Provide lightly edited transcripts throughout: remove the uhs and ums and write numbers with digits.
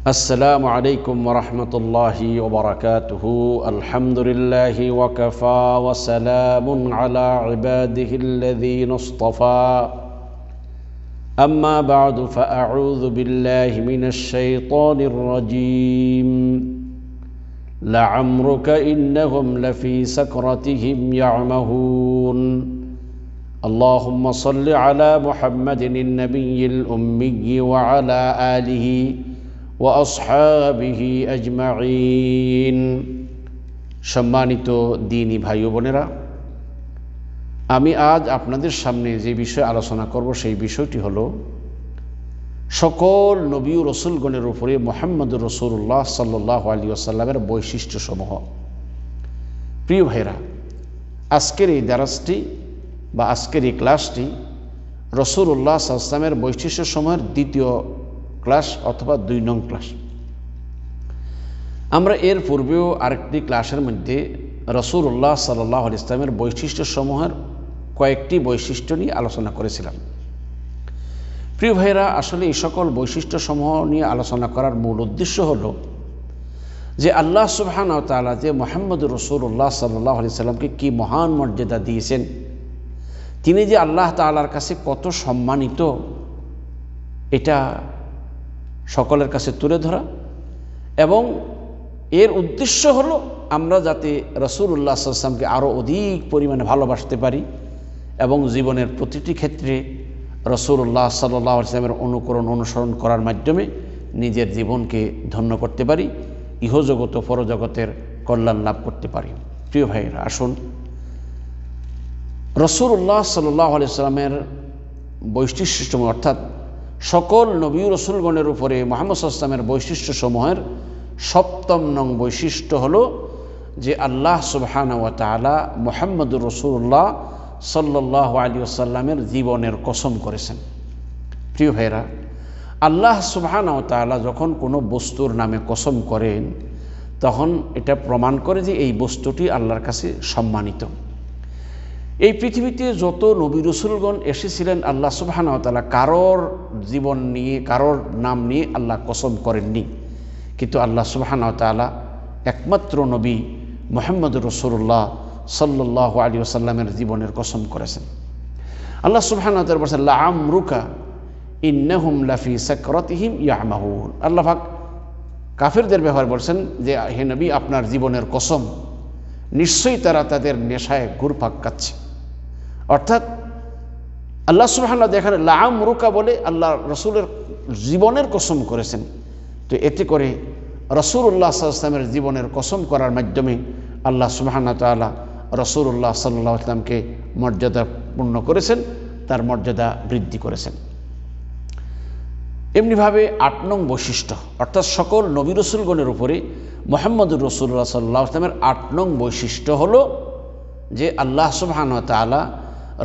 السلام عليكم ورحمة الله وبركاته. الحمد لله وكفى وسلام على عباده الذين اصطفى. أما بعد فأعوذ بالله من الشيطان الرجيم. لعمرك إنهم لفي سكرتهم يعمهون. اللهم صل على محمد النبي الأمي وعلى آله ওয়াসহাবিহি আজমাইন। সম্মানিত দ্বীনী ভাই ও বোনেরা, আমি আজ আপনাদের সামনে যে বিষয়ে আলোচনা করব সেই বিষয়টি হলো সকল নবী ও রসুলগণের উপরে মুহাম্মদুর রাসূলুল্লাহ সাল্লাল্লাহু আলাইহি ওয়াসাল্লামের বৈশিষ্ট্যসমূহ। প্রিয় ভাইরা, আজকের এই দারাসটি বা আজকের এই ক্লাসটি রাসূলুল্লাহ সাল্লাল্লাহু আলাইহি ওয়াসাল্লামের বৈশিষ্ট্যসমূহের দ্বিতীয় ক্লাস অথবা 2 নং ক্লাস। আমরা এর পূর্বেও আরেকটি ক্লাসের মধ্যে রাসূলুল্লাহ সাল্লাল্লাহু আলাইহি ওয়াসাল্লামের বৈশিষ্ট্যসমূহের কয়েকটি বৈশিষ্ট্য নিয়ে আলোচনা করেছিলাম। প্রিয় ভাইরা, আসলে এই সকল বৈশিষ্ট্যসমূহ নিয়ে আলোচনা করার মূল উদ্দেশ্য হলো যে আল্লাহ সুবহানাহু ওয়া তাআলা যে মুহাম্মদুর রাসূলুল্লাহ সাল্লাল্লাহু আলাইহি ওয়াসাল্লামকে কি মহান মর্যাদা দিয়েছেন, তিনি যে আল্লাহ তাআলার কাছে কত সম্মানিত, এটা সকলের কাছে তুলে ধরা এবং এর উদ্দেশ্য হলো আমরা যাতে রাসূলুল্লাহ সাল্লাল্লাহু আলাইহি ওয়াসাল্লামকে আরও অধিক পরিমাণে ভালোবাসতে পারি এবং জীবনের প্রতিটি ক্ষেত্রে রাসূলুল্লাহ সাল্লাল্লাহু আলাইহি ওয়াসাল্লামের অনুসরণ করার মাধ্যমে নিজের জীবনকে ধন্য করতে পারি, ইহজগত ও পরজগতের কল্যাণ লাভ করতে পারি। প্রিয় ভাইয়েরা, আসুন রাসূলুল্লাহ সাল্লাল্লাহু আলাইহি ওয়াসাল্লামের বৈশিষ্ট্যসমূহ অর্থাৎ সকল নবী ও রাসূলগণের উপরে মুহাম্মদ সাল্লাল্লাহু আলাইহি ওয়াসাল্লামের বৈশিষ্ট্যসমূহের 7ম নং বৈশিষ্ট্য হলো যে আল্লাহ সুবহানাহু ওয়া তাআলা মুহাম্মদুর রাসূলুল্লাহ সাল্লাল্লাহু আলাইহি ওয়াসাল্লামের জীবনের কসম করেছেন। প্রিয় ভাইরা, আল্লাহ সুবহানাহু ওয়া তাআলা যখন কোনো বস্তুর নামে কসম করেন তখন এটা প্রমাণ করে যে এই বস্তুটি আল্লাহর কাছে সম্মানিত। এই পৃথিবীতে যত নবী রাসূলগণ এসেছিলেন, আল্লাহ সুবহানাহু ওয়া তাআলা কারোর জীবন নিয়ে, কারোর নাম নিয়ে আল্লাহ কসম করেননি, কিন্তু আল্লাহ সুবহানাহু ওয়া তাআলা একমাত্র নবী মুহাম্মদুর রাসূলুল্লাহ সাল্লাল্লাহু আলাইহি ওয়াসাল্লামের জীবনের কসম করেছেন। আল্লাহ সুবহানাহু ওয়া তাআলা বলেছেন, লাআমরুকা ইন্নাহুম লাফি সাকরাতিহিম ইয়ামাহুন। আল্লাহ পাক কাফিরদের ব্যাপারে বলছেন যে হে নবী, আপনার জীবনের কসম, নিশ্চয়ই তারা তাদের নেশায় ঘুরপাক খাচ্ছে। অর্থাৎ আল্লাহ সুবহানাহু ওয়া তাআলা এখানে লাআমরুকা বলে আল্লাহ রাসূলের জীবনের কসম করেছেন। তো এতে করে রাসূলুল্লাহ সাল্লাল্লাহু আলাইহি ওয়াসাল্লামের জীবনের কসম করার মাধ্যমে আল্লাহ সুবহানাহু ওয়া তাআলা রাসূলুল্লাহ সাল্লাল্লাহু আলাইহি ওয়াসাল্লামকে মর্যাদাপূর্ণ করেছেন, তার মর্যাদা বৃদ্ধি করেছেন। এমনিভাবে 8 নং বৈশিষ্ট্য অর্থাৎ সকল নবী রাসূলগণের উপরে মুহাম্মদুর রাসূলুল্লাহ সাল্লাল্লাহু আলাইহি ওয়াসাল্লামের 8 নং বৈশিষ্ট্য হলো যে আল্লাহ সুবহানাহু ওয়া তাআলা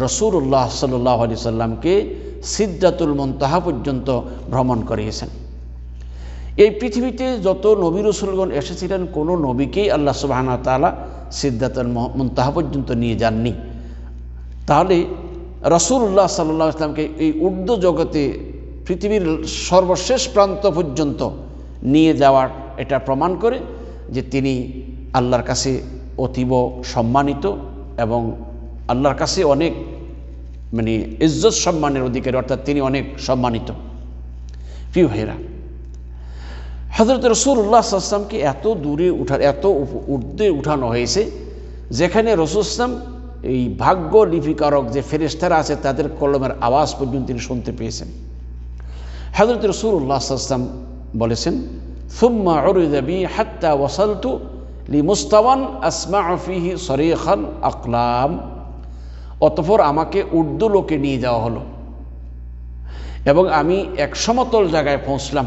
রাসূলুল্লাহ সাল্লাল্লাহু আলাইহি ওয়াসাল্লামকে সিদরাতুল মুনতাহা পর্যন্ত ভ্রমণ করিয়েছেন। এই পৃথিবীতে যত নবী রাসূলগণ এসেছিলেন, কোনো নবীকেই আল্লাহ সুবহানাহু ওয়া তাআলা সিদরাতুল মুনতাহা পর্যন্ত নিয়ে যাননি। তাহলে রাসূলুল্লাহ সাল্লাল্লাহু আলাইহি ওয়াসাল্লামকে এই ঊর্ধ্ব জগতে পৃথিবীর সর্বশেষ প্রান্ত পর্যন্ত নিয়ে যাওয়ার এটা প্রমাণ করে যে তিনি আল্লাহর কাছে অতীব সম্মানিত এবং আল্লাহর কাছে অনেক ইজ্জত সম্মানের অধিকারী, অর্থাৎ তিনি অনেক সম্মানিত। প্রিয় ভাইরা, হযরত রাসূলুল্লাহ সাল্লাল্লাহু আলাইহি ওয়াসাল্লামকে এত ঊর্ধ্বে উঠানো হয়েছে যেখানে রাসূল সাল্লাল্লাহু আলাইহি ওয়াসাল্লাম এই ভাগ্য লিপিকারক যে ফেরেশতারা আছে তাদের কলমের আওয়াজ পর্যন্ত তিনি শুনতে পেয়েছেন। হযরত রাসূলুল্লাহ সাল্লাল্লাহু আলাইহি ওয়াসাল্লাম বলেছেন, সুম্মা উরিদা বি হাত্তা ওয়াসালতু লিমুস্তাওয়ান আসমাউ ফিহি সরিখাল আকলাম। অতঃপর আমাকে উর্দু লোকে নিয়ে যাওয়া হলো এবং আমি এক সমতল জায়গায় পৌঁছলাম,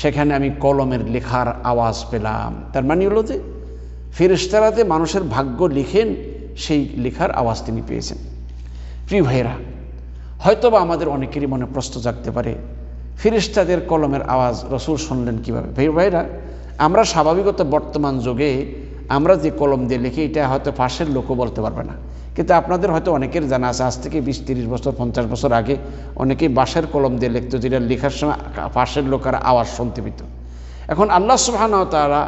সেখানে আমি কলমের লেখার আওয়াজ পেলাম। তার মানে হলো যে ফেরেশতারা যে মানুষের ভাগ্য লিখেন, সেই লেখার আওয়াজ তিনি পেয়েছেন। প্রিয় ভাইরা, হয়তোবা আমাদের অনেকেরই মনে প্রশ্ন জাগতে পারে, ফেরেশতাদের কলমের আওয়াজ রাসূল শুনলেন কীভাবে? ভাইরা, আমরা স্বাভাবিকত বর্তমান যুগে আমরা যে কলম দিয়ে লিখি এটা হয়তো পাশের লোকও বলতে পারবে না, কিন্তু আপনাদের হয়তো অনেকের জানা আছে আজ থেকে 20-30 বছর 50 বছর আগে অনেকেই বাঁশের কলম দিয়ে লিখতো, যেটা লেখার সময় পাশের লোকের আওয়াজ শুনতে পেত। এখন আল্লাহ সুবহানাহু ওয়া তাআলা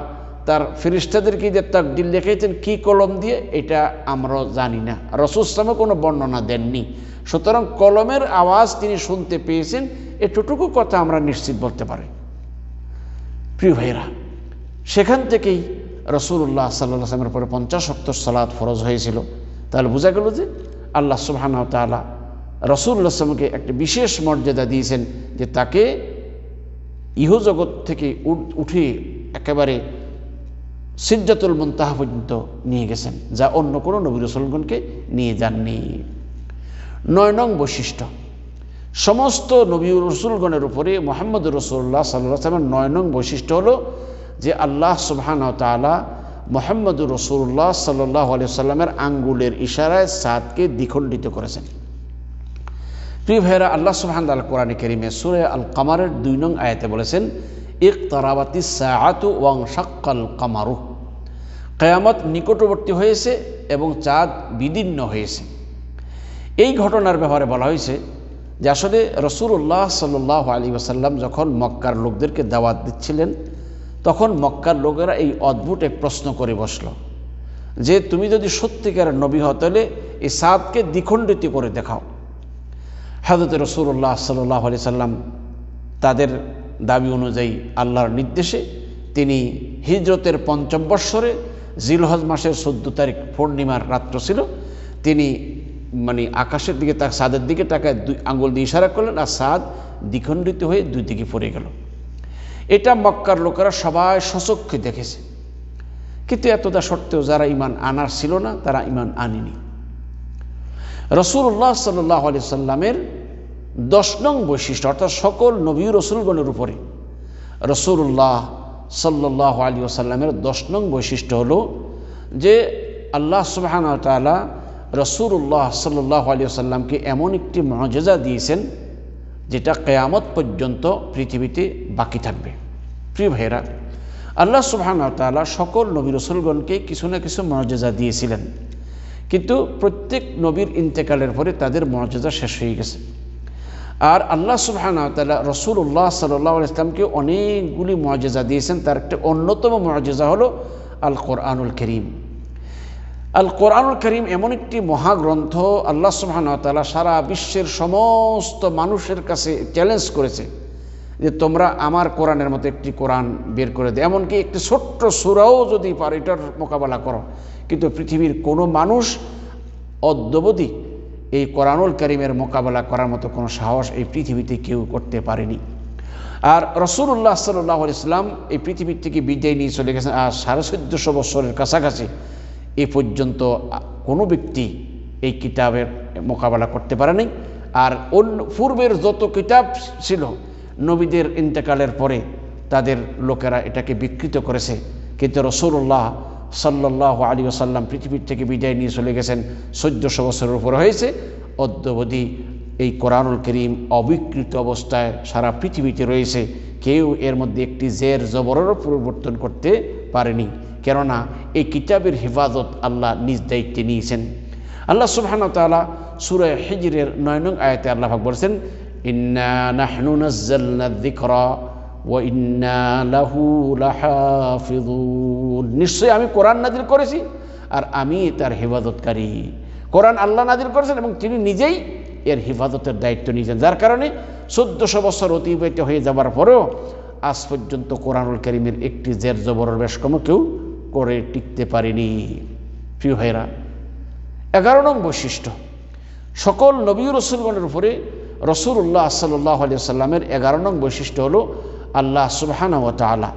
তার ফেরেশতাদেরকে যে তাকদীর লিখেছেন কি কলম দিয়ে, এটা আমরা জানি না, রাসূল সাল্লাল্লাহু আলাইহি ওয়াসাল্লাম কোনো বর্ণনা দেননি। সুতরাং কলমের আওয়াজ তিনি শুনতে পেয়েছেন, এতটুকু কথা আমরা নিশ্চিত বলতে পারি। প্রিয় ভাইরা, সেখান থেকেই রাসূলুল্লাহ সাল্লাল্লাহু আলাইহি ওয়াসাল্লামের উপরে 50 ওয়াক্ত সালাত ফরজ হয়েছিল। তাহলে বোঝা গেল যে আল্লাহ সুবহানাহু ওয়া তাআলা রাসূলুল্লাহ সাল্লাল্লাহু আলাইহি ওয়াসাল্লামকে একটা বিশেষ মর্যাদা দিয়েছেন, যে তাকে ইহজগৎ থেকে উঠে একেবারে সিদরাতুল মুনতাহা পর্যন্ত নিয়ে গেছেন, যা অন্য কোনো নবী রাসূলগণকে নিয়ে যাননি। 9 নং বৈশিষ্ট্য, সমস্ত নবী রাসূলগণের উপরে মুহাম্মদুর রাসূলুল্লাহ সাল্লাল্লাহু আলাইহি ওয়াসাল্লামের 9 নং বৈশিষ্ট্য হলো যে আল্লাহ সুবহানাহু ওয়া তাআলা মুহাম্মদুর রাসূলুল্লাহ সাল্লাল্লাহু আলাইহি ওয়াসাল্লামের আঙ্গুলের ইশারায় চাঁদকে দ্বিখণ্ডিত করেছেন। প্রিয় ভাইরা, আল্লাহ সুবহানাহু ওয়া তাআলা কোরআনে কারীমে সূরা আল কামারের 2 নং আয়াতে বলেছেন, ইকতারাবাতিস সাআতু ওয়ানশাক্কাল কামারু, কিয়ামত নিকটবর্তী হয়েছে এবং চাঁদ বিদীর্ণ হয়েছে। এই ঘটনার ব্যাপারে বলা হয়েছে যে আসলে রাসূলুল্লাহ সাল্লাল্লাহু আলাইহি ওয়াসাল্লাম যখন মক্কার লোকদেরকে দাওয়াত দিচ্ছিলেন, তখন মক্কার লোকেরা এই অদ্ভুত এক প্রশ্ন করে বসল যে তুমি যদি সত্যিকার নবী হও তাহলে এই চাঁদকে দ্বিখণ্ডিত করে দেখাও। হযরত রাসূলুল্লাহ সাল্লাল্লাহু আলাইহি সাল্লাম তাদের দাবি অনুযায়ী আল্লাহর নির্দেশে তিনি হিজরতের ৫ম বৎসরে জিলহজ মাসের 14 তারিখ পূর্ণিমার রাত্র ছিল, তিনি আকাশের দিকে তার চাঁদের দিকে তাকায় 2 আঙ্গুল দিয়ে ইশারা করলেন, আর চাঁদ দ্বিখণ্ডিত হয়ে 2 দিকে পড়ে গেল। এটা মক্কার লোকেরা সবাই সচক্ষে দেখেছে, কিন্তু এতটা সত্ত্বেও যারা ঈমান আনার ছিল না তারা ঈমান আনেনি। রাসূলুল্লাহ সাল্লাল্লাহু আলাইহি সাল্লামের 10 নং বৈশিষ্ট্য, অর্থাৎ সকল নবী রাসূলগণের উপরে রাসূলুল্লাহ সাল্লাল্লাহু আলাইহি ওয়াসাল্লামের 10 নং বৈশিষ্ট্য হলো যে আল্লাহ সুবহানাহু ওয়া তাআলা রাসূলুল্লাহ সাল্লাল্লাহু আলাইহি ওয়াসাল্লামকে এমন একটি মুআজিজা দিয়েছেন যেটা কিয়ামত পর্যন্ত পৃথিবীতে বাকি থাকবে। প্রিয় ভাইরা, আল্লাহ সুবহানাহু ওয়া তাআলা সকল নবী রাসূলগণকে কিছু না কিছু মুআজিজা দিয়েছিলেন, কিন্তু প্রত্যেক নবীর ইন্তেকালের পরে তাদের মুআজিজা শেষ হয়ে গেছে। আর আল্লাহ সুবহানাহু ওয়া তাআলা রাসূলুল্লাহ সাল্লাল্লাহু আলাইহি ওয়াসাল্লামকে অনেকগুলি মুআজিজা দিয়েছেন। তার একটা অন্যতম মুআজিজা হলো আল কোরআনুল কারীম। আল কোরআনুল কারীম এমন একটি মহাগ্রন্থ, আল্লাহ সুবহানাহু ওয়া তাআলা সারা বিশ্বের সমস্ত মানুষের কাছে চ্যালেঞ্জ করেছে যে তোমরা আমার কোরআনের মতো একটি কোরআন বের করে দেয়, এমনকি একটি ছোট্ট সূরাও যদি পারো এটার মোকাবেলা করো। কিন্তু পৃথিবীর কোনো মানুষ অদ্যাবধি এই কোরআনুল কারীমের মোকাবেলা করার মতো কোনো সাহস এই পৃথিবীতে কেউ করতে পারেনি। আর রাসূলুল্লাহ সাল্লাল্লাহু আলাইহি ওয়াসাল্লাম এই পৃথিবীর থেকে বিদায় নিয়ে চলে গেছেন আর 1450 বছরের কাছাকাছি। এ পর্যন্ত কোনো ব্যক্তি এই কিতাবের মোকাবেলা করতে পারেনি। আর অন্য পূর্বের যত কিতাব ছিল নবীদের ইন্তেকালের পরে তাদের লোকেরা এটাকে বিকৃত করেছে, কিন্তু রাসূলুল্লাহ সাল্লাল্লাহু আলাইহি ওয়াসাল্লাম পৃথিবীর থেকে বিদায় নিয়ে চলে গেছেন 1400 বছরের উপর হয়েছে। অদ্যাবধি এই কোরআনুল কারীম অবিকৃত অবস্থায় সারা পৃথিবীতে রয়েছে, কেউ এর মধ্যে একটি জের জবরেরও পরিবর্তন করতে পারেনি, কেননা এই কিতাবের হেফাজত আল্লাহ নিজ দায়িত্বে নিয়েছেন। আল্লাহ সুবহানাহু ওয়া তাআলা সূরা হিজরের 9 নং আয়াতে আল্লাহ পাক বলেছেন, ইন্না নাহনু নাযালনা যিকরা ওয়া ইন্না লাহু লাহাফিযুন, নিশ্চয়ই আমি কোরআন নাযিল করেছি আর আমি তার হেফাজতকারী। কোরআন আল্লাহ নাযিল করেছেন এবং তিনি নিজেই এর হেফাজতের দায়িত্ব নিয়েছেন, যার কারণে 1400 বছর অতিবাহিত হয়ে যাবার পরেও আজ পর্যন্ত কোরআনুল কারীমের একটি জের জবরের বেশকম কেউ করে টিকতে পারেনি। প্রিয় ভাইরা, 11 নং বৈশিষ্ট্য, সকল নবী রাসূলগণের উপরে রাসূলুল্লাহ সাল্লাল্লাহু আলাইহি ওয়াসাল্লামের 11 নং বৈশিষ্ট্য হলো আল্লাহ সুবহানাহু ওয়া তাআলা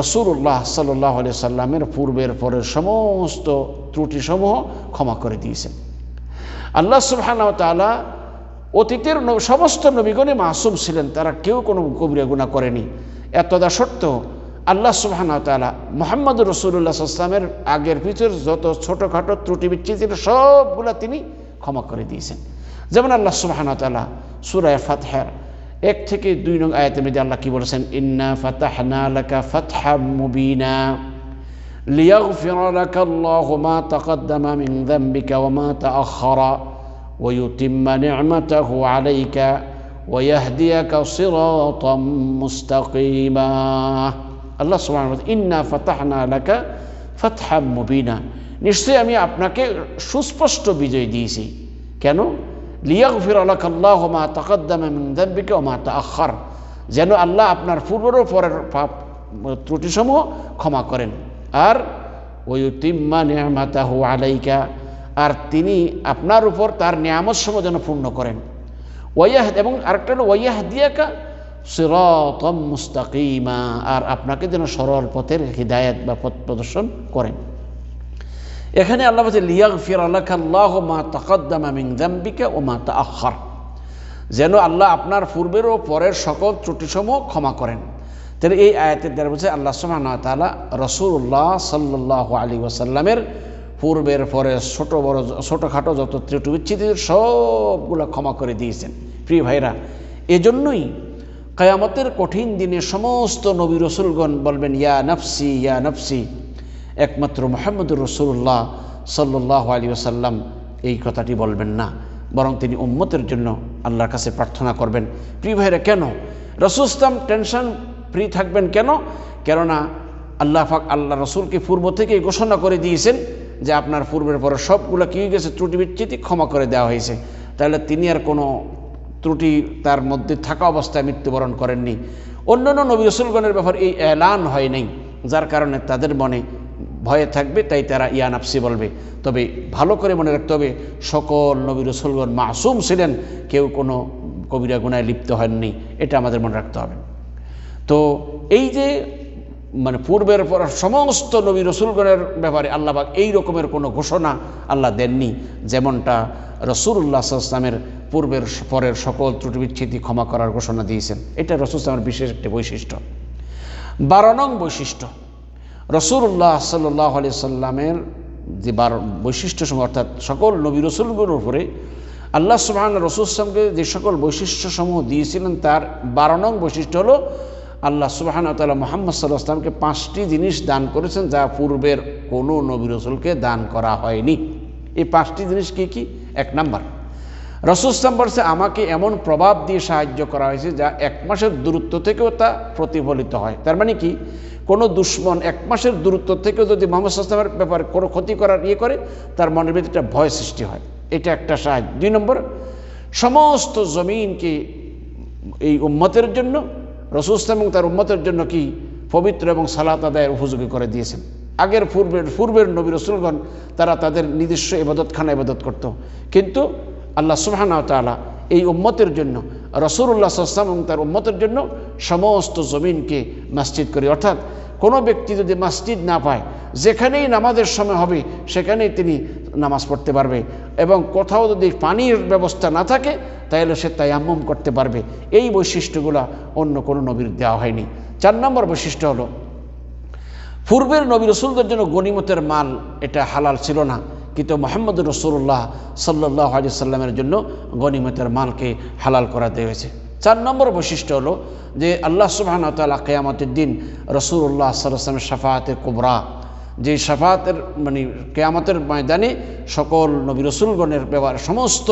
রাসূলুল্লাহ সাল্লাল্লাহু আলাইহি ওয়াসাল্লামের পূর্বের পরের সমস্ত ত্রুটিসমূহ ক্ষমা করে দিয়েছেন। আল্লাহ সুবহানাহু ওয়া তাআলা অতীতের সমস্ত নবীগণে মাসুম ছিলেন, তারা কেউ কোনো কবিরা গুনাহ করেনি। এতদা সত্ত্বেও আল্লাহ সুবহানাহু ওয়া তাআলা মুহাম্মদুর রাসূলুল্লাহ সাল্লাল্লাহু আলাইহি ওয়াসাল্লামের আগের পিছের যত ছোটোখাটো ত্রুটি বিচ্ছি ছিল সবগুলা তিনি ক্ষমা করে দিয়েছেন। যেমন আল্লাহ সুবহানাহু ওয়া তাআলা সূরা ফাতহার 1 থেকে 2 নং আয়াতের মধ্যে আল্লাহ কি বলেছেন, ইন্না ফাতাহনা লাকা ফাতহাম মুবিনা লিয়াগফিরা লাকা আল্লাহু মা তাকদ্দামা মিন যামবিকা ওয়া মা তাআখারা ওয়া ইউতিম্মা নি'মাতাহু আলাইকা ওয়া ইয়াহদিয়াকা সিরাতাম মুস্তাকিমা। আল্লাহ সুবহানাহু ওয়া তাআলা ইন্না ফাতাহনা লাকা ফাতহাম মুবিনা, নিশ্চয়ই আমি আপনাকে সুস্পষ্ট বিজয় দিয়েছি। কেন? লিয়াগফির লাকা আল্লাহু মা তাকাদ্দামা মিন যামবিকা ওয়া মা তাআখার, যেন আল্লাহ আপনার পূর্বের ও পরের পাপ ত্রুটিসমূহ ক্ষমা করেন। আর ওয়ায়ুতিম্মা নি'মাতাহু আলাইকা, আর তিনি আপনার উপর তার নিয়ামতসমূহ যেন পূর্ণ করেন। এবং আরেকটা হলো ওয়াইয়াহদিয়াকা সিরাতাম মুস্তাকিমা, আর আপনাকে যেন সরল পথের হিদায়াত বা পথ প্রদর্শন করেন। এখানে আল্লাহ বলছে লিয়াগফির লাকা আল্লাহু মা তাকাদ্দামা মিন যামবিকা ওয়া মা তাআখার, যেন আল্লাহ আপনার পূর্বের ও পরের সকল ত্রুটিসমূহ ক্ষমা করেন। তাহলে এই আয়াতের দ্বারা বলছে আল্লাহ সুবহানাহু ওয়া তাআলা রাসূলুল্লাহ সাল্লাল্লাহু আলাইহি ওয়াসাল্লামের পূর্বের পরের ছোট বড় ছোটোখাটো যত ত্রুটি বিচ্ছিন্ন সবগুলো ক্ষমা করে দিয়েছেন। প্রিয় ভাইরা, এজন্যই কিয়ামতের কঠিন দিনে সমস্ত নবী রাসূলগণ বলবেন ইয়া নাফসি ইয়া নাফসি, একমাত্র মুহাম্মদুর রাসূলুল্লাহ সাল্লাল্লাহু আলাইহি ওয়াসাল্লাম এই কথাটি বলবেন না, বরং তিনি উম্মতের জন্য আল্লাহর কাছে প্রার্থনা করবেন। প্রিয় ভাইরা, কেন রাসূল সাল্লাল্লাহু আলাইহি ওয়াসাল্লাম টেনশন ফ্রি থাকবেন? কেননা আল্লাহ পাক আল্লাহ রাসূলকে পূর্ব থেকেই ঘোষণা করে দিয়েছেন যে আপনার পূর্বের পরে সবগুলো কী হয়ে গেছে, ত্রুটি বিচ্যুতি ক্ষমা করে দেওয়া হয়েছে। তাহলে তিনি আর কোনো ত্রুটি তার মধ্যে থাকা অবস্থায় মৃত্যুবরণ করেননি। অন্যান্য নবী রাসূলগণের ব্যাপারে এই এলান হয় নাই, যার কারণে তাদের মনে ভয়ে থাকবে, তাই তারা ইয়া নাফসি বলবে। তবে ভালো করে মনে রাখতে হবে, সকল নবী রাসূলগণ মাসুম ছিলেন, কেউ কোনো কবিরা গুনায় লিপ্ত হননি, এটা আমাদের মনে রাখতে হবে। তো এই যে পূর্বের পর সমস্ত নবী রাসূলগণের ব্যাপারে আল্লাহ পাক এই রকমের কোনো ঘোষণা আল্লাহ দেননি, যেমনটা রাসূলুল্লাহ সাল্লাল্লাহু আলাইহি ওয়াসাল্লামের পূর্বের পরের সকল ত্রুটি বিচ্ছিতি ক্ষমা করার ঘোষণা দিয়েছেন। এটা রাসূল সাল্লাল্লাহু আলাইহি ওয়াসাল্লামের বিশেষ একটি বৈশিষ্ট্য। 12 নং বৈশিষ্ট্য, রাসূলুল্লাহ সাল্লাল্লাহু আলাইহি ওয়াসাল্লামের যে 12 বৈশিষ্ট্যসমূহ, অর্থাৎ সকল নবী রাসূলগণের উপরে আল্লাহ সুবহানাহু রাসূল সাল্লাল্লাহু আলাইহি ওয়াসাল্লামকে যে সকল বৈশিষ্ট্যসমূহ দিয়েছিলেন, তার 12 নং বৈশিষ্ট্য হলো আল্লাহ সুবহানাহু ওয়া তাআলা মুহাম্মদ সাল্লাল্লাহু আলাইহি ওয়াসাল্লামকে 5টি জিনিস দান করেছেন, যা পূর্বের কোনো নবী রাসূলকে দান করা হয়নি। এই 5টি জিনিস কি কি? 1 নাম্বার, রাসূল সাল্লাল্লাহু আলাইহি ওয়াসাল্লাম বলছে আমাকে এমন প্রভাব দিয়ে সাহায্য করা হয়েছে যা 1 মাসের দূরত্ব থেকেও তা প্রতিফলিত হয়। তার মানে কি, কোনো দুশ্মন 1 মাসের দূরত্ব থেকেও যদি মুহাম্মদ সাল্লাল্লাহু আলাইহি ওয়াসাল্লামের ব্যাপারে কোনো ক্ষতি করার করে, তার মনের ভিতরে একটা ভয় সৃষ্টি হয়, এটা একটা সাহায্য। 2 নম্বর, সমস্ত জমিনকে এই উম্মতের জন্য রাসূল সাল্লাল্লাহু আলাইহি ওয়াসাল্লাম এবং তার উম্মতের জন্য কি পবিত্র এবং সালাত আদায়ের উপযোগী করে দিয়েছেন। আগের পূর্বের নবী রাসূলগণ তারা তাদের নিজস্ব ইবাদতখানা ইবাদত করত, কিন্তু আল্লাহ সুবহানাহু ওয়া তাআলা এই উম্মতের জন্য রাসূলুল্লাহ সাল্লাল্লাহু আলাইহি ওয়াসাল্লাম এবং তার উম্মতের জন্য সমস্ত জমিনকে মসজিদ করে, অর্থাৎ কোনো ব্যক্তি যদি মসজিদ না পায়, যেখানেই নামাজের সময় হবে সেখানেই তিনি নামাজ পড়তে পারবে, এবং কোথাও যদি পানির ব্যবস্থা না থাকে তাহলে সে তায়াম্মুম করতে পারবে। এই বৈশিষ্ট্যগুলো অন্য কোনো নবীর দেওয়া হয়নি। 4 নম্বর বৈশিষ্ট্য হলো, পূর্বের নবী রাসূলদের জন্য গনিমতের মাল এটা হালাল ছিল না, কিন্তু মুহাম্মদুর রাসূলুল্লাহ সাল্লাল্লাহু আলাইহি ওয়াসাল্লামের জন্য গনিমতের মালকে হালাল করা হয়েছে। 4 নম্বর বৈশিষ্ট্য হলো যে আল্লাহ সুবহানাহু ওয়া তাআলা কিয়ামতের দিন রাসূলুল্লাহ সাল্লাল্লাহু আলাইহি ওয়াসাল্লামের শাফাআতে কুবরা, যে শাফাআতের কিয়ামতের ময়দানে সকল নবী রাসূলগণের ব্যাপারে সমস্ত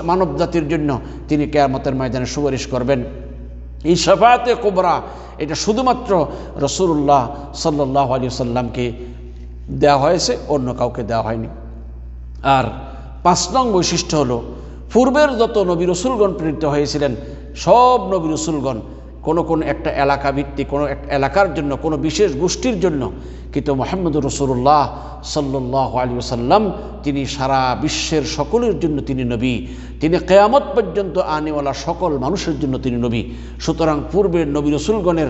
মানব জাতির জন্য তিনি কিয়ামতের ময়দানে সুপারিশ করবেন। এই শাফাআতে কুবরা এটা শুধুমাত্র রাসূলুল্লাহ সাল্লাল্লাহু আলাইহি ওয়াসাল্লামকে দেওয়া হয়েছে, অন্য কাউকে দেওয়া হয়নি। আর 5 নং বৈশিষ্ট্য হলো, পূর্বের যত নবী রাসূলগণ প্রেরিত হয়েছিলেন সব নবী রাসূলগণ কোনো একটা এলাকা ভিত্তিক, কোনো একটা এলাকার জন্য, কোনো বিশেষ গোষ্ঠীর জন্য, কিন্তু মুহাম্মদুর রাসূলুল্লাহ সাল্লাল্লাহু আলাইহি ওয়াসাল্লাম তিনি সারা বিশ্বের সকলের জন্য তিনি নবী, তিনি কিয়ামত পর্যন্ত আনেওয়ালা সকল মানুষের জন্য তিনি নবী। সুতরাং পূর্বের নবী রাসূলগণের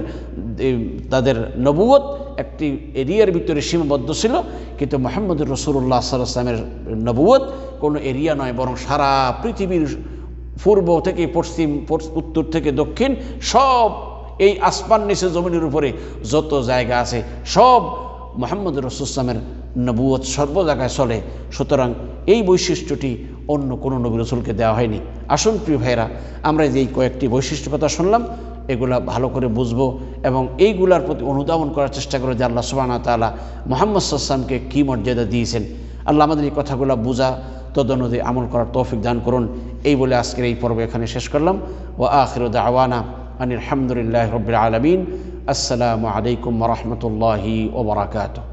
তাদের নবুয়ত একটি এরিয়ার ভিতরে সীমাবদ্ধ ছিল, কিন্তু মুহাম্মদুর রাসূলুল্লাহ সাল্লাল্লাহু আলাইহি ওয়াসাল্লামের নবুয়ত কোনো এরিয়া নয়, বরং সারা পৃথিবীর পূর্ব থেকে পশ্চিম, উত্তর থেকে দক্ষিণ, সব এই আসমান নিচে জমিনের উপরে যত জায়গা আছে সব মুহাম্মদুর রাসূলুল্লাহ সাল্লাল্লাহু আলাইহি ওয়াসাল্লামের নবুয়ত সর্ব জায়গায় চলে। সুতরাং এই বৈশিষ্ট্যটি অন্য কোনো নবী রাসূলকে দেওয়া হয়নি। আসুন প্রিয় ভাইরা, আমরা যেই কয়েকটি বৈশিষ্ট্য কথা শুনলাম এগুলা ভালো করে বুঝবো এবং এইগুলার প্রতি অনুধাবন করার চেষ্টা করো যে আল্লাহ সুবহানাহু ওয়া তাআলা মুহাম্মদ সাল্লাল্লাহু আলাইহি ওয়াসাল্লামকে কী মর্যাদা দিয়েছেন। আল্লাহ আমাদের এই কথাগুলো বোঝা, তদনুযায়ী আমল করার তৌফিক দান করুন। এই বলে আজকের এই পর্ব এখানে শেষ করলাম। ওয়া আখিরু দাওয়ানা আনিল হামদুলিল্লাহি রাব্বিল আলামিন। আসসালামু আলাইকুম ওয়া রাহমাতুল্লাহি ওয়া বারাকাতুহু।